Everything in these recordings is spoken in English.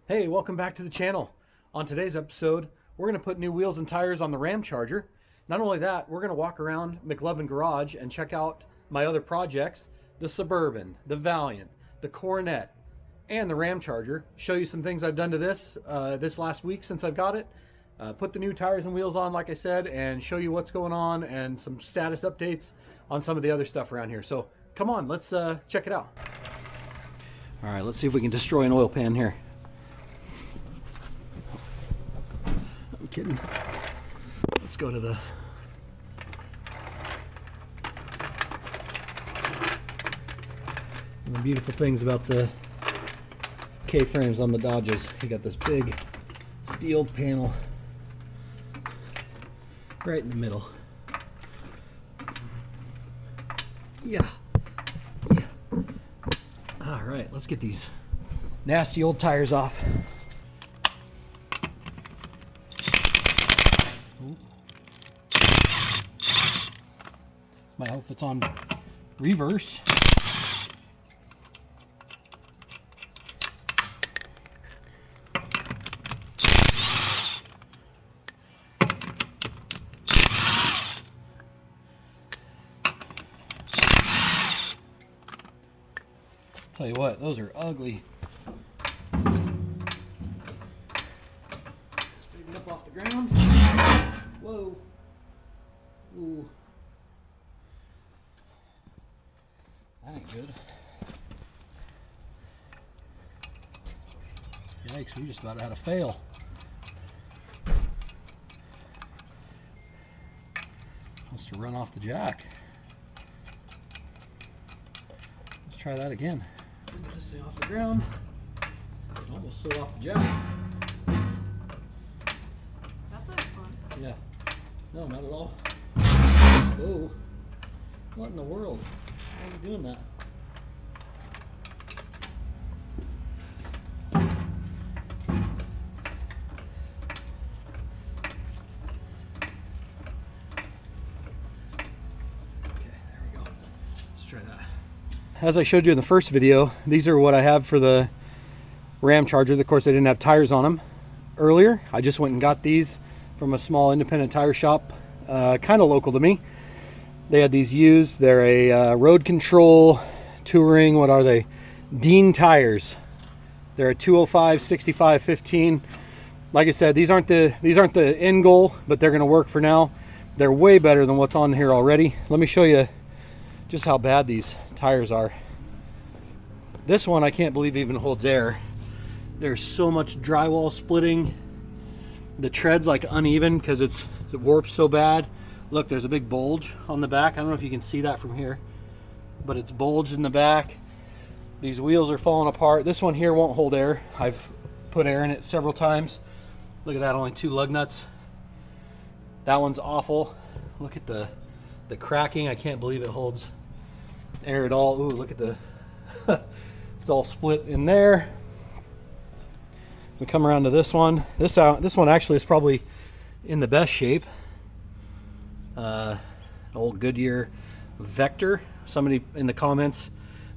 Hey, welcome back to the channel. On today's episode, we're going to put new wheels and tires on the Ramcharger. Not only that, we're going to walk around McLovin Garage and check out my other projects, the Suburban, the Valiant, the Coronet, and the Ramcharger. Show you some things I've done to this this last week since I've got it. Put the new tires and wheels on, like I said, and show you what's going on and some status updates on some of the other stuff around here. So come on, let's check it out. All right, let's see if we can destroy an oil pan here. I'm kidding. Let's go to the one of the beautiful things about the K-frames on the Dodges. You got this big steel panel right in the middle. Yeah. All right, let's get these nasty old tires off. My outfit's on reverse. Tell you what, those are ugly. Just pick it up off the ground. Whoa. Ooh. That ain't good. Yikes, we just about had a fail. Wants to run off the jack. Let's try that again. Get this thing off the ground. It almost slid off the jack. That's always fun. Yeah. No, not at all. Whoa. What in the world? Why are you doing that? As I showed you in the first video, these are what I have for the Ramcharger. Of course, I didn't have tires on them earlier. I just went and got these from a small independent tire shop, kind of local to me. They had these used. They're a road control touring. What are they? Dean tires. They're a 205 65 15. Like I said, these aren't the end goal, but they're going to work for now. They're way better than what's on here already. Let me show you just how bad these tires are. This one I can't believe even holds air. There's so much drywall splitting. The tread's like uneven because it warps so bad. Look, there's a big bulge on the back. I don't know if you can see that from here, but it's bulged in the back. These wheels are falling apart. This one here won't hold air. I've put air in it several times. Look at that, only 2 lug nuts. That one's awful. Look at the cracking. I can't believe it holds air at all. Ooh, look at the it's all split in there. We come around to this one. This one actually is probably in the best shape. Old Goodyear Vector. Somebody in the comments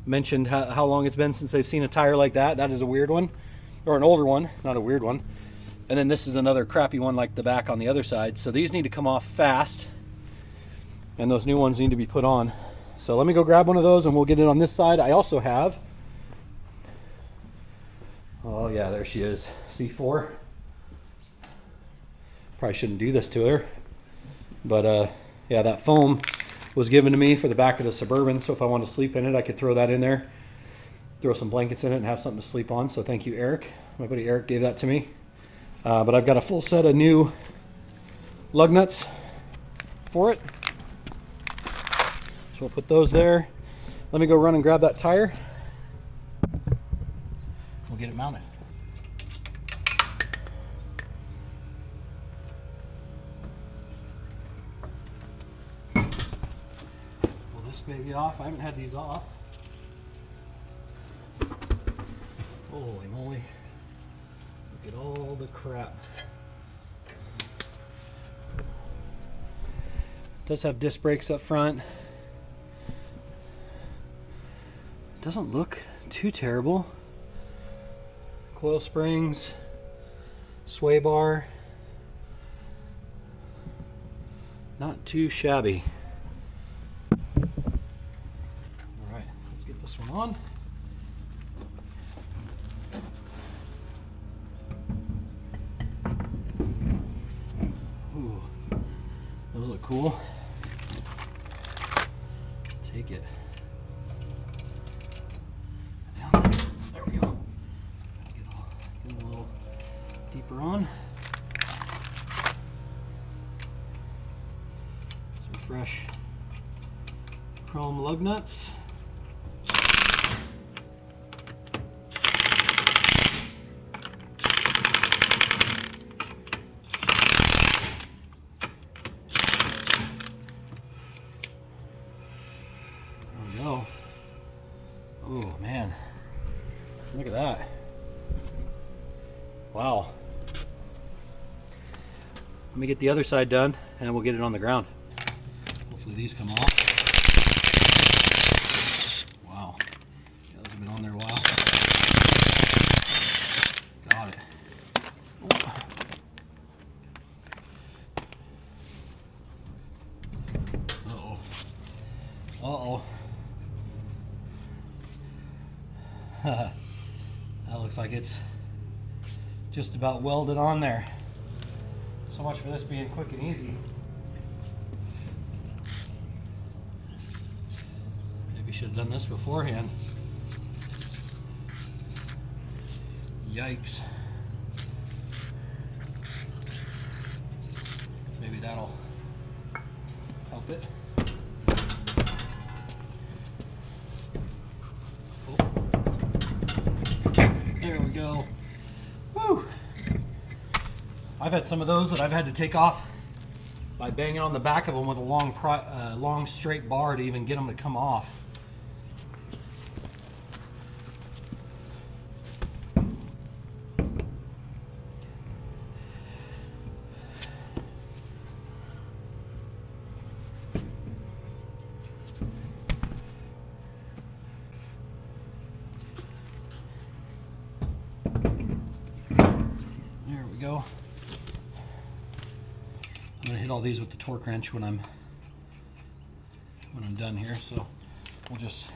mentioned how long it's been since they've seen a tire like that. That is a weird one, or an older one, not a weird one. And then this is another crappy one like the back on the other side. So these need to come off fast, and those new ones need to be put on. So let me go grab one of those and we'll get it on this side. I also have, oh yeah, there she is, C4. Probably shouldn't do this to her, but yeah, that foam was given to me for the back of the Suburban, so if I want to sleep in it, I could throw that in there, throw some blankets in it and have something to sleep on. So thank you, Eric. My buddy Eric gave that to me. But I've got a full set of new lug nuts for it. So we'll put those there. Let me go run and grab that tire. We'll get it mounted. Pull this baby off. I haven't had these off. Holy moly. Look at all the crap. Does have disc brakes up front. Doesn't look too terrible. coil springs, sway bar. Not too shabby. Alright, let's get this one on. Ooh, those look cool. Take it. There we go. Get a little deeper on. Some fresh chrome lug nuts. Oh man, look at that. Wow. Let me get the other side done and we'll get it on the ground. Hopefully these come off. Wow. Yeah, those have been on there a while. Got it. Uh-oh. Uh-oh. That looks like it's just about welded on there. So much for this being quick and easy. Maybe should have done this beforehand. Yikes. Maybe that'll help it. There we go. Woo! I've had some of those that I've had to take off by banging on the back of them with a long straight bar to even get them to come off. Go. I'm gonna hit all these with the torque wrench when I'm done here. So we'll just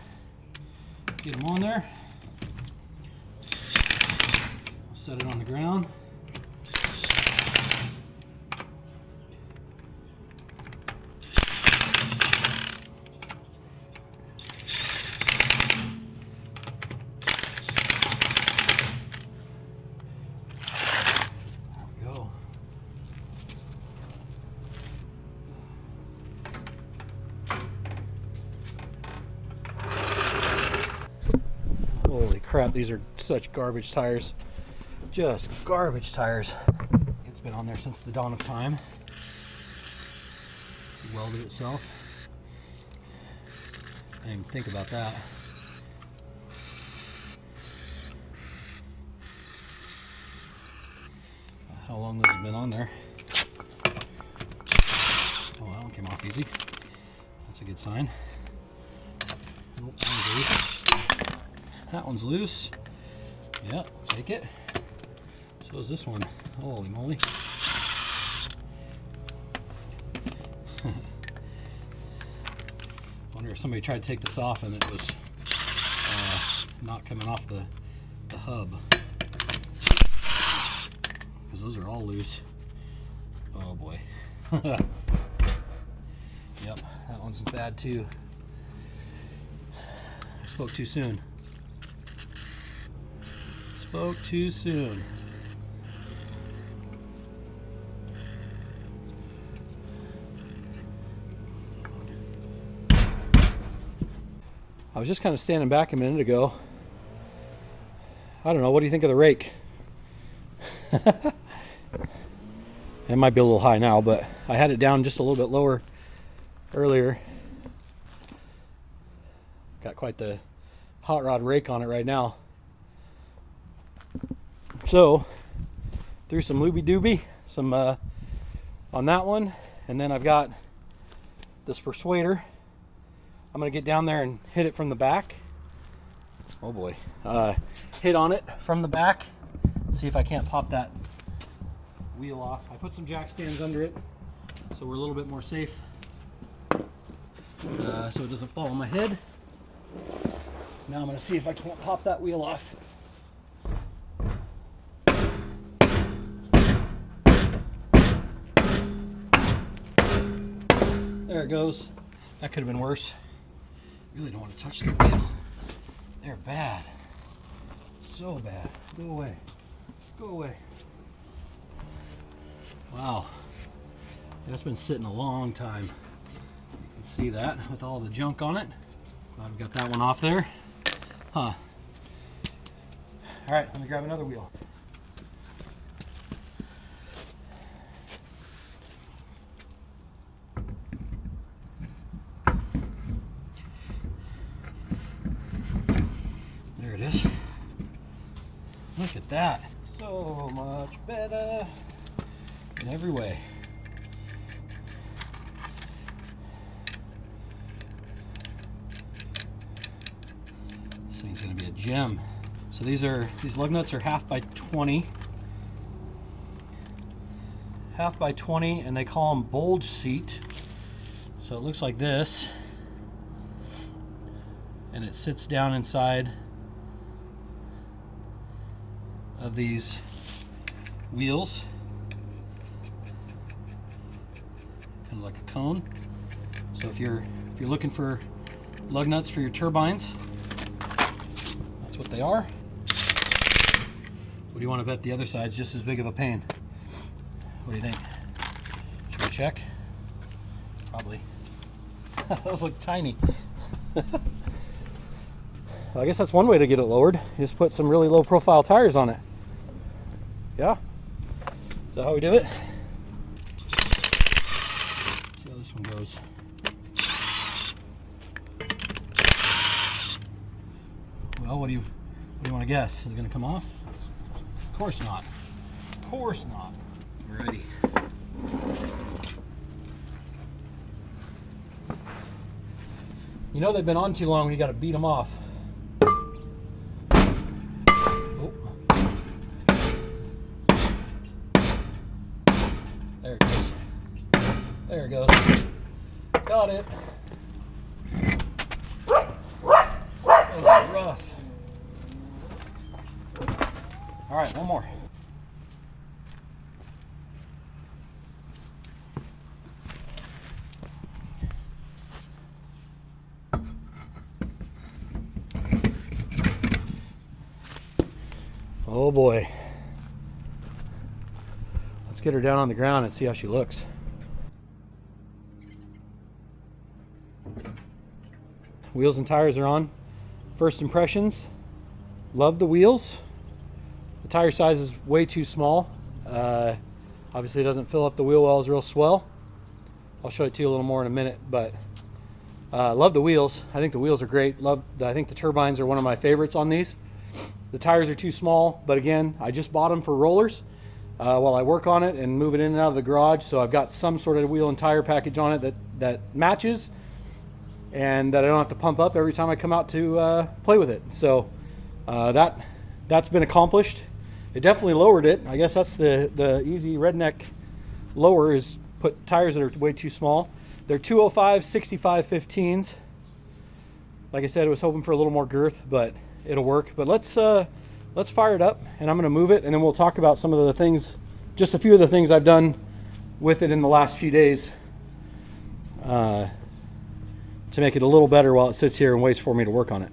get them on there. Set it on the ground. Holy crap, these are such garbage tires. Just garbage tires. It's been on there since the dawn of time. It welded itself. I didn't even think about that. How long those have been on there. Oh, that one came off easy. That's a good sign. Oh, that one's loose. That one's loose. Yep, take it. So is this one. Holy moly. Wonder if somebody tried to take this off and it was not coming off the hub. Because those are all loose. Oh boy. Yep, that one's bad too. I spoke too soon. Spoke too soon. I was just kind of standing back a minute ago. I don't know, what do you think of the rake? It might be a little high now, but I had it down just a little bit lower earlier. Got quite the hot rod rake on it right now. So threw some looby dooby, some on that one, and then I've got this persuader. I'm gonna get down there and hit it from the back. Oh boy, hit on it from the back See if I can't pop that wheel off. I put some jack stands under it so we're a little bit more safe, so it doesn't fall on my head. Now I'm going to see if I can't pop that wheel off. There it goes. That could have been worse. Really don't want to touch the wheel. They're bad. So bad. Go away. Go away. Wow. That's been sitting a long time. You can see that with all the junk on it. Glad we got that one off there. Huh. All right, let me grab another wheel. There it is. Look at that. So much better in every way. This thing's going to be a gem. So these lug nuts are half by 20. Half by 20, and they call them bulge seat. So it looks like this. And it sits down inside of these wheels, kind of like a cone. So if you're looking for lug nuts for your turbines, that's what they are. What do you want to bet the other side's just as big of a pain? What do you think? Should we check? Probably. Those look tiny. I guess that's one way to get it lowered. You just put some really low profile tires on it. Yeah. Is that how we do it? See how this one goes. Well, what do you want to guess? Is it going to come off? Of course not. Of course not. Alrighty. You know they've been on too long when you got to beat them off. There it goes. There it goes. Got it. That was rough. All right, one more. Oh boy. Let's get her down on the ground and see how she looks. Wheels and tires are on. First impressions, love the wheels. The tire size is way too small. Obviously it doesn't fill up the wheel wells real swell. I'll show it to you a little more in a minute, but love the wheels. I think the wheels are great. I think the turbines are one of my favorites on these. The tires are too small, but again, I just bought them for rollers while I work on it and move it in and out of the garage. So I've got some sort of wheel and tire package on it that matches and that I don't have to pump up every time I come out to play with it. So that's been accomplished. It definitely lowered it. I guess that's the easy redneck lower, is put tires that are way too small. They're 205 65 15s. Like I said, I was hoping for a little more girth, but it'll work. But let's fire it up, and I'm going to move it, and then we'll talk about some of the things, just a few of the things I've done with it in the last few days to make it a little better while it sits here and waits for me to work on it.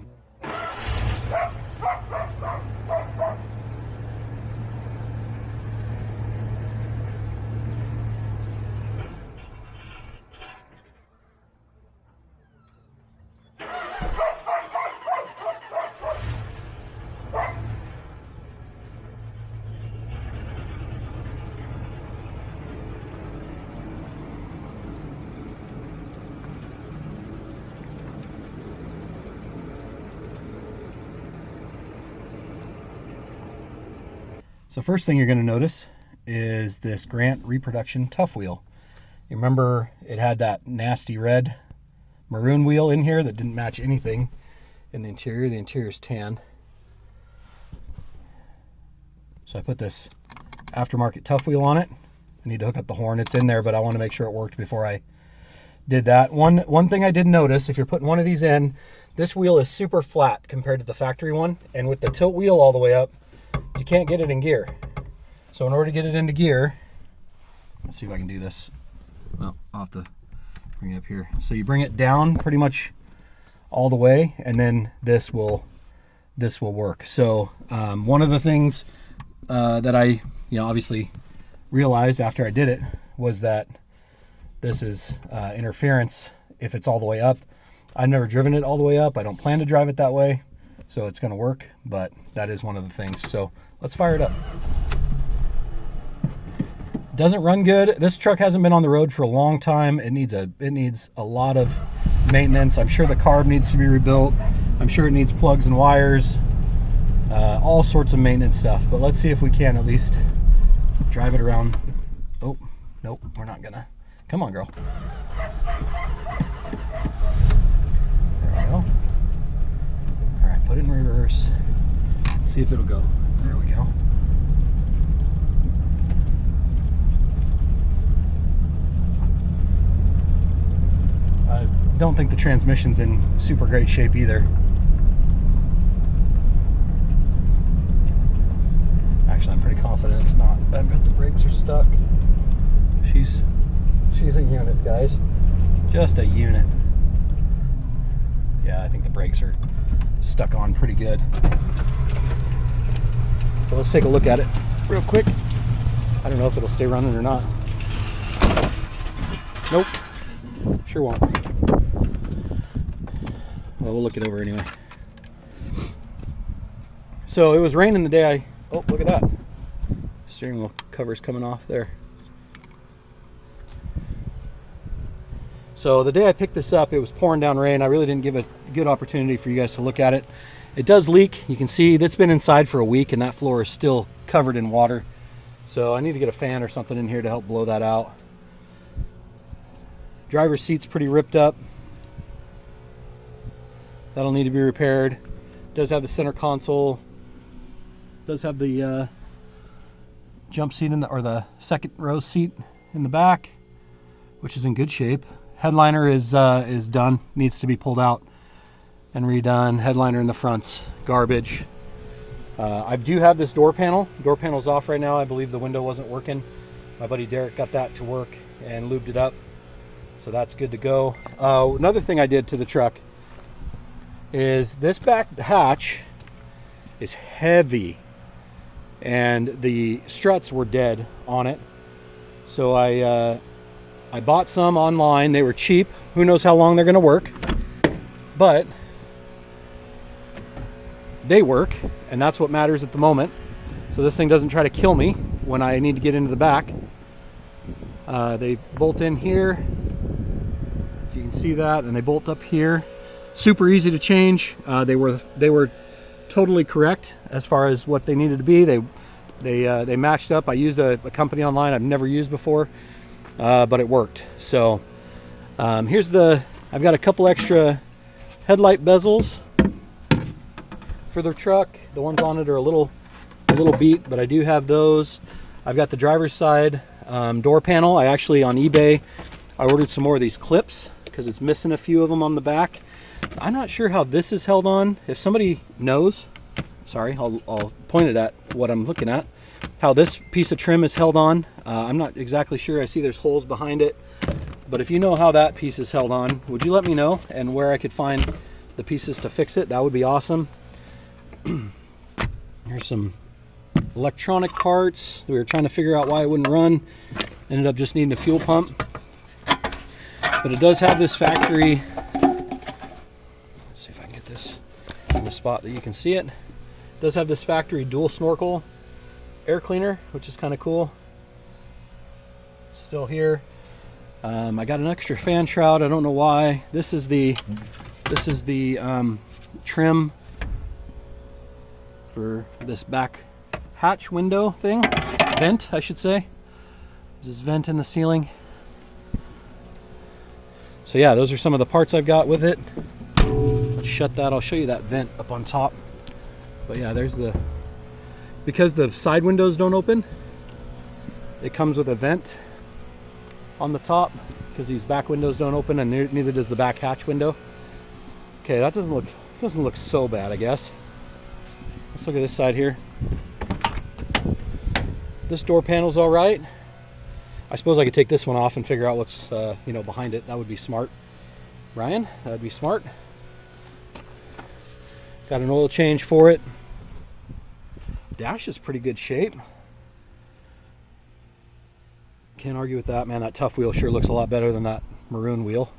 So first thing you're going to notice is this Grant Reproduction Tough Wheel. You remember it had that nasty red maroon wheel in here that didn't match anything in the interior. The interior's tan. So I put this aftermarket tough wheel on it. I need to hook up the horn. It's in there, but I want to make sure it worked before I did that. One thing I did notice, if you're putting one of these in, this wheel is super flat compared to the factory one, and with the tilt wheel all the way up, you can't get it in gear. So in order to get it into gear, let's see if I can do this. Well, I'll have to bring it up here. So you bring it down pretty much all the way, and then this will work. So one of the things that I obviously realized after I did it was that this is interference if it's all the way up. I've never driven it all the way up. I don't plan to drive it that way, so it's going to work, but that is one of the things. So let's fire it up. Doesn't run good. This truck hasn't been on the road for a long time. It needs a lot of maintenance. I'm sure the carb needs to be rebuilt. I'm sure it needs plugs and wires, all sorts of maintenance stuff. But let's see if we can at least drive it around. Oh, nope, we're not gonna. Come on, girl. There we go. All right, put it in reverse. Let's see if it'll go. There we go. I don't think the transmission's in super great shape either. Actually, I'm pretty confident it's not. I bet the brakes are stuck. She's a unit, guys. Just a unit. Yeah, I think the brakes are stuck on pretty good. So let's take a look at it real quick. I don't know if it'll stay running or not. Nope. Sure won't. Well, we'll look it over anyway. So it was raining the day oh, look at that. Steering wheel cover's coming off there. So the day I picked this up, it was pouring down rain. I really didn't give a good opportunity for you guys to look at it. It does leak. You can see that's been inside for a week and that floor is still covered in water. So I need to get a fan or something in here to help blow that out. Driver's seat's pretty ripped up. That'll need to be repaired. Does have the center console. Does have the jump seat or the second row seat in the back, which is in good shape. Headliner is done. Needs to be pulled out and redone. Headliner in the front's garbage. I do have this door panel. Door panel's off right now. I believe the window wasn't working. My buddy Derek got that to work and lubed it up. So that's good to go. Another thing I did to the truck is this back hatch is heavy and the struts were dead on it. So I bought some online. They were cheap. Who knows how long they're going to work, but they work, and that's what matters at the moment. So this thing doesn't try to kill me when I need to get into the back. They bolt in here, if you can see that, and they bolt up here. Super easy to change. They were totally correct as far as what they needed to be. They matched up. I used a company online I've never used before, but it worked. So I've got a couple extra headlight bezels for the truck. The ones on it are a little beat, but I do have those. I've got the driver's side door panel. I actually, on eBay, I ordered some more of these clips because it's missing a few of them on the back. I'm not sure how this is held on. If somebody knows, sorry, I'll point it at what I'm looking at, how this piece of trim is held on. I'm not exactly sure. I see there's holes behind it, but if you know how that piece is held on, would you let me know, and where I could find the pieces to fix it? That would be awesome. Here's some electronic parts. We were trying to figure out why it wouldn't run. Ended up just needing a fuel pump. But it does have this factory, let's see if I can get this in the spot that you can see it. It does have this factory dual snorkel air cleaner, which is kind of cool. Still here. I got an extra fan shroud. I don't know why. This is the trim for this back hatch window thing, vent I should say. There's this vent in the ceiling. So yeah, those are some of the parts I've got with it. Let's shut that. I'll show you that vent up on top. But yeah, there's the because the side windows don't open, it comes with a vent on the top because these back windows don't open, and neither does the back hatch window. Okay, that doesn't look so bad, I guess. Let's look at this side here. This door panel's all right. I suppose I could take this one off and figure out what's you know, behind it. That would be smart, Ryan. That would be smart. Got an oil change for it. Dash is pretty good shape. Can't argue with that, man. That tough wheel sure looks a lot better than that maroon wheel.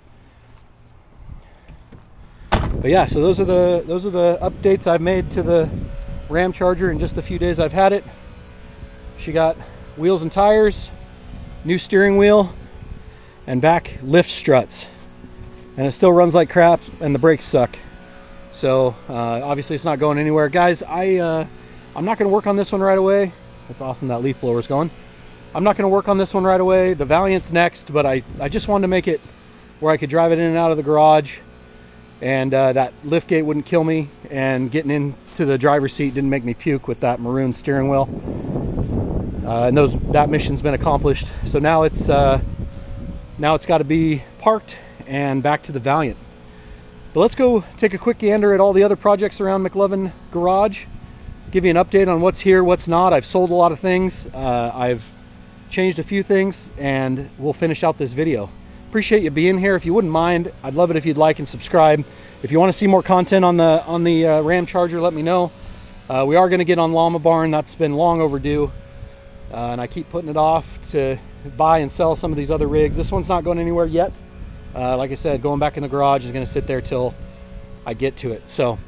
But yeah, so those are the updates I've made to the Ramcharger in just the few days I've had it. She got wheels and tires, new steering wheel, and back lift struts. And it still runs like crap, and the brakes suck. So obviously it's not going anywhere. Guys, I'm not going to work on this one right away. It's awesome that leaf blower's going. I'm not going to work on this one right away. The Valiant's next, but I just wanted to make it where I could drive it in and out of the garage, and that lift gate wouldn't kill me, and getting into the driver's seat didn't make me puke with that maroon steering wheel. And that mission's been accomplished. So now it's got to be parked and back to the Valiant. But let's go take a quick gander at all the other projects around McLovin Garage. Give you an update on what's here, what's not. I've sold a lot of things. I've changed a few things, and we'll finish out this video. Appreciate you being here. If you wouldn't mind, I'd love it if you'd like and subscribe. If you want to see more content on the Ramcharger, let me know. We are going to get on Llama Barn. That's been long overdue, and I keep putting it off to buy and sell some of these other rigs. This one's not going anywhere yet. Like I said, going back in the garage is going to sit there till I get to it. So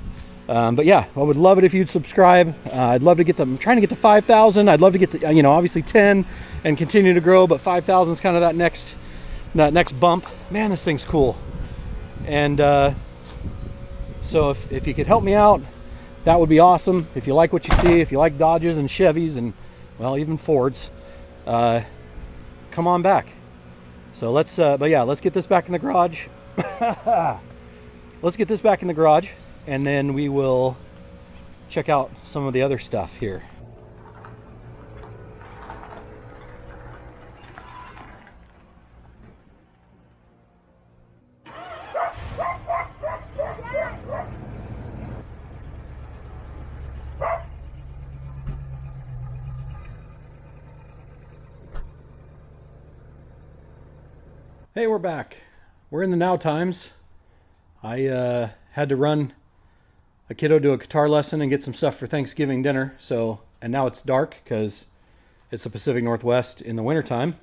but yeah, I would love it if you'd subscribe. I'd love to get I'm trying to get to 5,000. I'd love to get to, you know, obviously 10 and continue to grow, but 5,000 is kind of that next bump. Man, this thing's cool. And so if you could help me out, that would be awesome. If you like what you see, if you like Dodges and Chevys and, well, even Fords, come on back. So let's get this back in the garage. Let's get this back in the garage, and then we will check out some of the other stuff here. Hey, we're back. We're in the now times. I had to run a kiddo to a guitar lesson and get some stuff for Thanksgiving dinner. And now it's dark because it's the Pacific Northwest in the wintertime.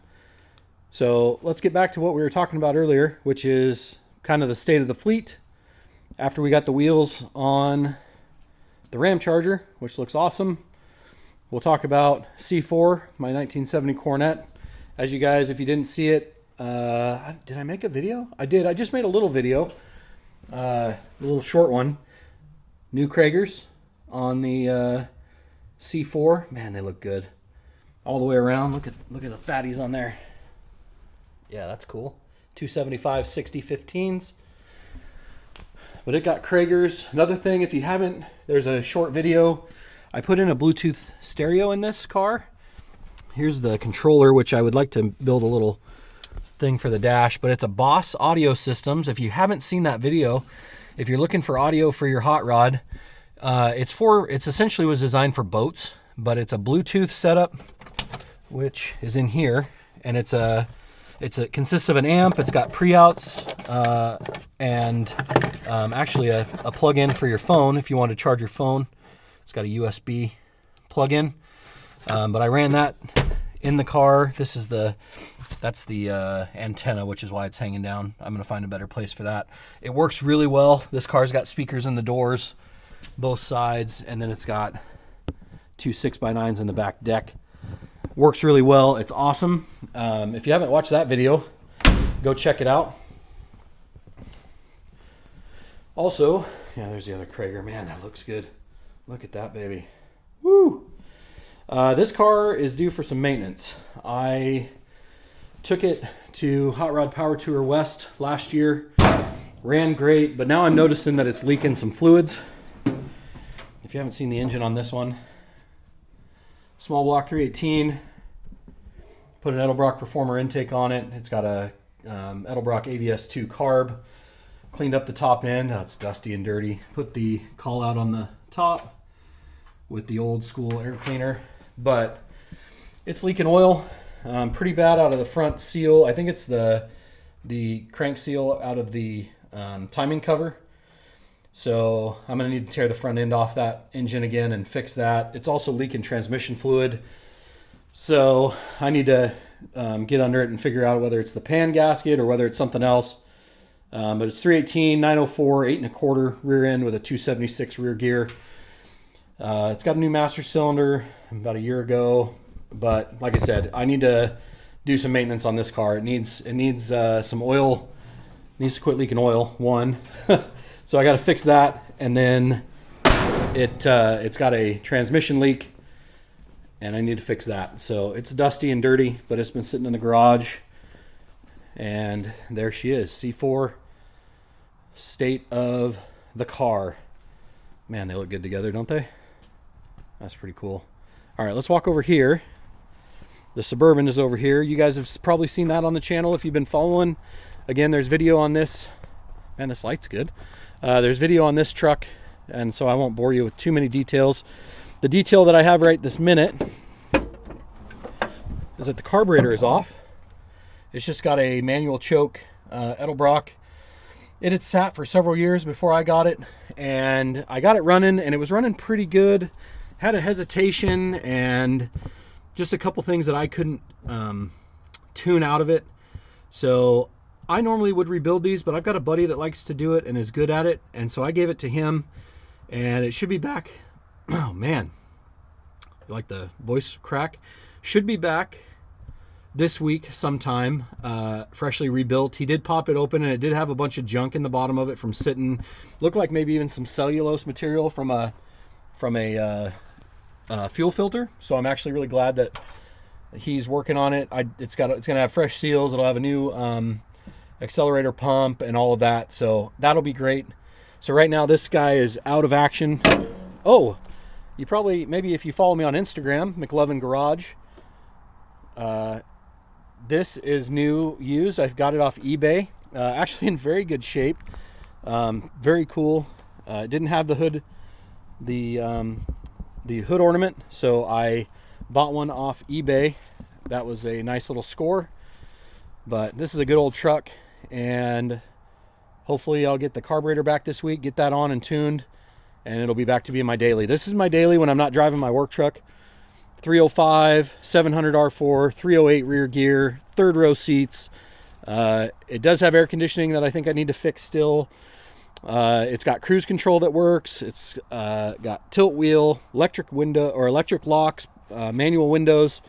So let's get back to what we were talking about earlier, which is kind of the state of the fleet after we got the wheels on the Ramcharger, which looks awesome. We'll talk about C4, my 1970 Coronet. As you guys, if you didn't see it, did I make a video? I did. I just made a little video, a little short one. New Kragers on the C4. Man, they look good all the way around. Look at the fatties on there. Yeah, that's cool. 275 60 15s. But it got Kragers. Another thing, if you haven't, there's a short video. I put in a Bluetooth stereo in this car. Here's the controller, which I would like to build a little thing for the dash, but it's a Boss Audio Systems. If you haven't seen that video, if you're looking for audio for your hot rod, it's essentially was designed for boats, but it's a Bluetooth setup, which is in here, and it consists of an amp. It's got pre-outs and actually a plug-in for your phone if you want to charge your phone. It's got a USB plug-in, but I ran that in the car. That's the antenna, which is why it's hanging down. I'm going to find a better place for that. It works really well. This car's got speakers in the doors, both sides, and then it's got two 6x9s in the back deck. Works really well. It's awesome. If you haven't watched that video, go check it out. Also, yeah, there's the other Krager. Man, that looks good. Look at that baby. Woo! This car is due for some maintenance. I took it to Hot Rod Power Tour West last year. Ran great, but now I'm noticing that it's leaking some fluids. If you haven't seen the engine on this one, Small block 318. Put an Edelbrock Performer intake on it. It's got a Edelbrock AVS2 carb. Cleaned up the top end. Oh, it's dusty and dirty. Put the call out on the top with the old school air cleaner, but it's leaking oil pretty bad out of the front seal. I think it's the crank seal out of the timing cover. So I'm going to need to tear the front end off that engine again and fix that. It's also leaking transmission fluid. So I need to get under it and figure out whether it's the pan gasket or whether it's something else. But it's 318, 904, 8 1/4 rear end with a 276 rear gear. It's got a new master cylinder about a year ago. But like I said, I need to do some maintenance on this car. It needs some oil. It needs to quit leaking oil, one. So I got to fix that, and then it's got a transmission leak, and I need to fix that. So it's dusty and dirty, but it's been sitting in the garage, and there she is. C4 state of the car. Man, they look good together, don't they? That's pretty cool. All right, let's walk over here. The Suburban is over here. You guys have probably seen that on the channel if you've been following. Again, there's video on this. Man, this light's good. There's video on this truck, and so I won't bore you with too many details. The detail that I have right this minute is that the carburetor is off. It's just got a manual choke Edelbrock. It had sat for several years before I got it, and I got it running, and it was running pretty good. Had a hesitation and just a couple things that I couldn't tune out of it. So I normally would rebuild these, but I've got a buddy that likes to do it and is good at it, and so I gave it to him, and it should be back. Oh man, you like the voice crack? Should be back this week sometime, freshly rebuilt. He did pop it open, and it did have a bunch of junk in the bottom of it from sitting. Looked like maybe even some cellulose material from a fuel filter. So I'm actually really glad that he's working on it. It's gonna have fresh seals. It'll have a new accelerator pump and all of that. So that'll be great. So right now this guy is out of action. Oh, you probably, maybe if you follow me on Instagram, McLovin Garage. This is new, used. I've got it off eBay. Actually in very good shape. Very cool. It didn't have the hood, the hood ornament, so I bought one off eBay. That was a nice little score. But this is a good old truck, and hopefully I'll get the carburetor back this week, get that on and tuned, and it'll be back to being my daily. This is my daily when I'm not driving my work truck. 305, 700 R4, 308 rear gear, third row seats. It does have air conditioning that I think I need to fix still. It's got cruise control that works. It's got tilt wheel, electric window or electric locks, manual windows.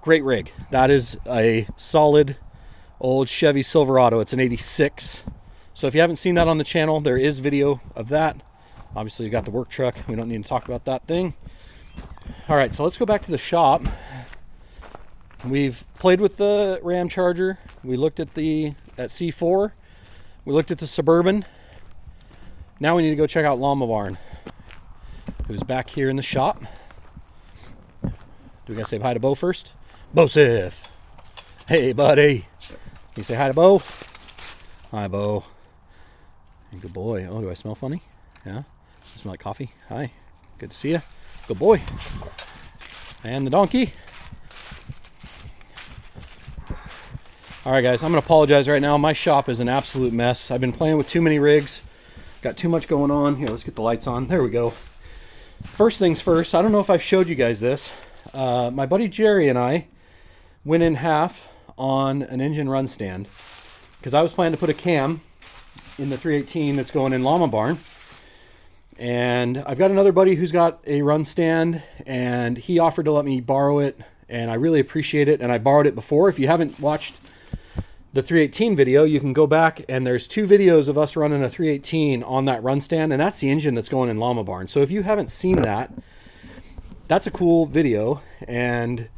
Great rig. That is a solid old Chevy Silverado. It's an 86. So if you haven't seen that on the channel, there is video of that. Obviously you got the work truck. We don't need to talk about that thing. All right, so let's go back to the shop. We've played with the Ramcharger. We looked at C4. We looked at the Suburban. Now we need to go check out Llama Barn, who's back here in the shop. Do we gotta say hi to Bo first? Bo Sif. Hey, buddy. Can you say hi to Bo? Hi, Bo. Good boy. Oh, do I smell funny? Yeah? I smell like coffee. Hi. Good to see you. Good boy. And the donkey. All right, guys, I'm gonna apologize right now. My shop is an absolute mess. I've been playing with too many rigs. Got too much going on. Here, let's get the lights on. There we go. First things first, I don't know if I've showed you guys this. My buddy Jerry and I went in half on an engine run stand because I was planning to put a cam in the 318 that's going in Llama Barn. And I've got another buddy who's got a run stand, and he offered to let me borrow it, and I really appreciate it. And I borrowed it before. If you haven't watched the 318 video, you can go back, and there's 2 videos of us running a 318 on that run stand, and that's the engine that's going in Llama Barn. So if you haven't seen that, that's a cool video, and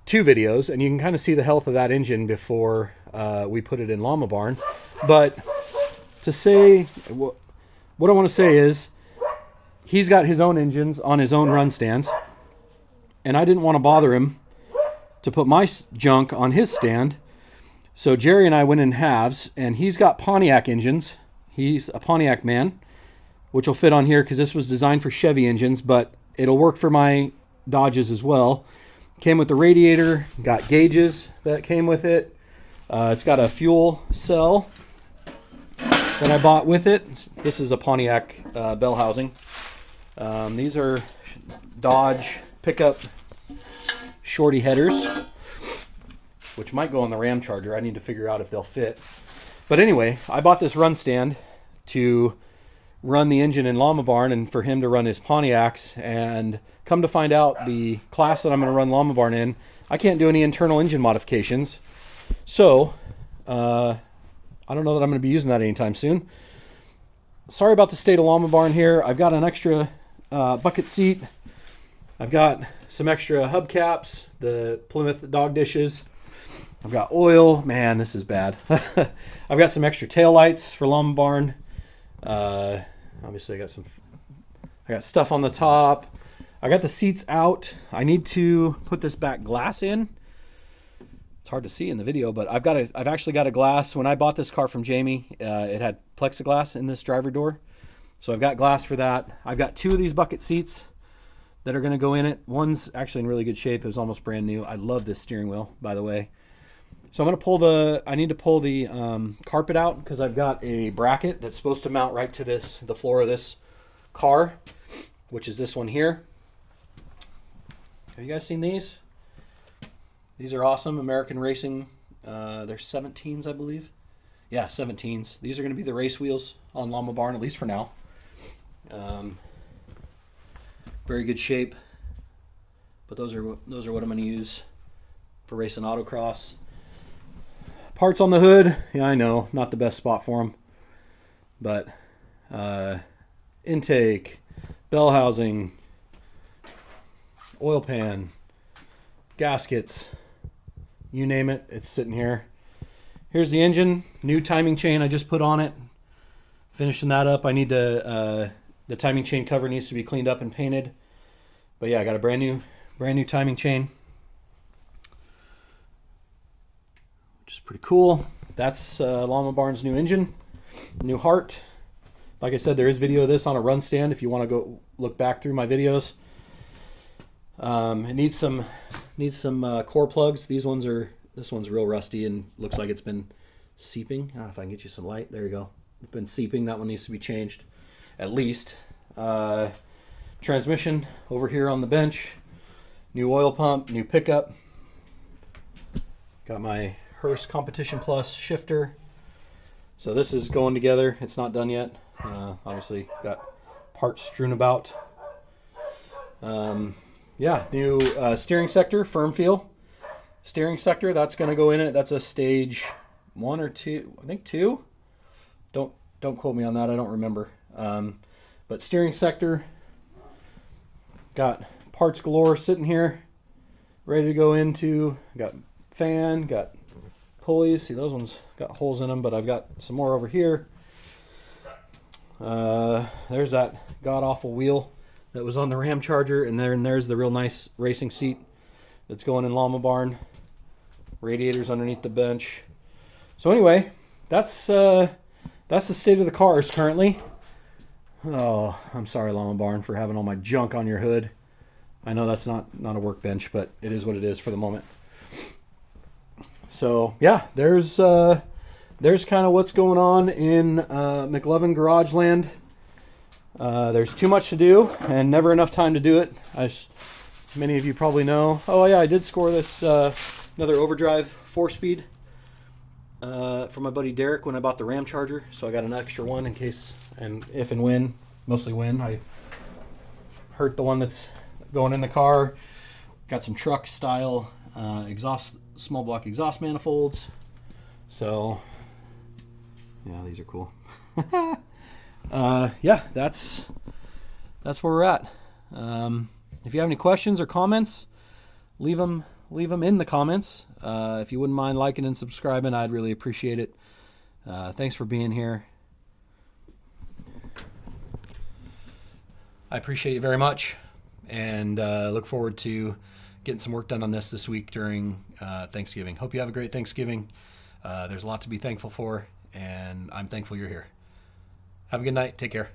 2 videos, and you can kind of see the health of that engine before we put it in Llama Barn. But to say, what I want to say is, he's got his own engines on his own run stands, and I didn't want to bother him to put my junk on his stand. So Jerry and I went in halves, and he's got Pontiac engines. He's a Pontiac man, which will fit on here because this was designed for Chevy engines, but it'll work for my Dodges as well. Came with the radiator, got gauges that came with it. It's got a fuel cell that I bought with it. This is a Pontiac bell housing. These are Dodge pickup shorty headers, which might go on the Ramcharger. I need to figure out if they'll fit. But anyway, I bought this run stand to run the engine in Llama Barn and for him to run his Pontiacs. And come to find out, the class that I'm going to run Llama Barn in, I can't do any internal engine modifications. So, I don't know that I'm going to be using that anytime soon. Sorry about the state of Llama Barn here. I've got an extra bucket seat. I've got some extra hubcaps, the Plymouth dog dishes. I've got oil. Man, this is bad. I've got some extra tail lights for Llama Barn. Obviously, I got stuff on the top. I got the seats out. I need to put this back glass in. It's hard to see in the video, but I've actually got a glass. When I bought this car from Jamie, it had plexiglass in this driver door. So I've got glass for that. I've got 2 of these bucket seats that are going to go in it. One's actually in really good shape. It was almost brand new. I love this steering wheel, by the way. So I'm going to I need to pull the carpet out because I've got a bracket that's supposed to mount right to the floor of this car, which is this one here. Have you guys seen these? These are awesome. American Racing. They're 17s, I believe. Yeah, 17s. These are going to be the race wheels on Llama Barn, at least for now. Very good shape. But those are what I'm going to use for racing autocross. Parts on the hood. Yeah, I know. Not the best spot for them. But intake, bell housing, oil pan, gaskets, you name it, it's sitting here. Here's the engine, new timing chain I just put on it. Finishing that up. I need the timing chain cover needs to be cleaned up and painted. But yeah, I got a brand new timing chain, which is pretty cool. That's Llama Barn's new engine, new heart. Like I said, there is video of this on a run stand if you want to go look back through my videos. It needs some core plugs. This one's real rusty and looks like it's been seeping. If I can get you some light, there you go. It's been seeping. That one needs to be changed, at least. Transmission over here on the bench. New oil pump, new pickup. Got my Hurst Competition Plus shifter. So this is going together. It's not done yet. Obviously got parts strewn about. Yeah, new steering sector, firm feel. Steering sector, that's going to go in it. That's a stage 1 or 2, I think 2. Don't quote me on that, I don't remember. But steering sector, got parts galore sitting here, ready to go into. Got fan, got pulleys. See, those ones got holes in them, but I've got some more over here. There's that god-awful wheel that was on the Ramcharger, and there's the real nice racing seat that's going in Llama Barn. Radiators underneath the bench. So anyway, that's the state of the cars currently. Oh, I'm sorry, Llama Barn, for having all my junk on your hood. I know that's not a workbench, but it is what it is for the moment. So yeah, there's kind of what's going on in McLovin Garage Land. There's too much to do and never enough time to do it, as many of you probably know. Oh yeah, I did score this another overdrive 4-speed for my buddy Derek when I bought the Ramcharger, so I got an extra one in case, and if and when, mostly when, I hurt the one that's going in the car. Got some truck style small block exhaust manifolds. So yeah, these are cool. Yeah, that's where we're at. If you have any questions or comments, leave them in the comments. If you wouldn't mind liking and subscribing, I'd really appreciate it. Thanks for being here. I appreciate you very much, and look forward to getting some work done on this week during Thanksgiving. Hope you have a great Thanksgiving. There's a lot to be thankful for, and I'm thankful you're here. Have a good night. Take care.